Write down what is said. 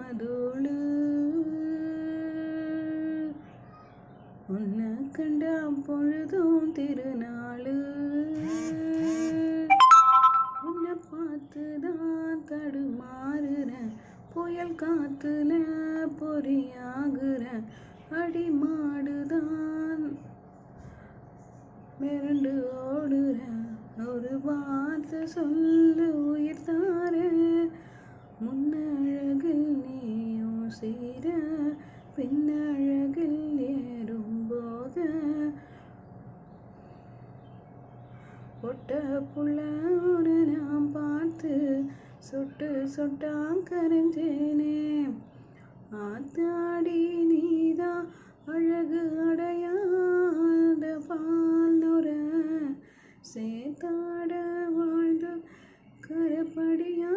காதோடு உன்னை கண்ட பொழுதும் திருநாளு உன்னை பார்த்துதான் தடுமாறுறேன் புயல் காத்துல பொறியாகுறேன் அடி மாடுதான் மிரண்டு ஓடுறேன் ஒரு வார்த்தை சொல்லு உயிர் தாரேன் முன்னழகில் நீயும் செய்கிற பின்னழகில் ஏறும்போது ஒட்ட புள்ள நான் பார்த்து சொட்டு சொட்டா கரைஞ்சேனே ஆத்தாடி நீதான் அழகு அடையாத பால் நுர சேத்தாட வாழ்ந்து கரப்படியா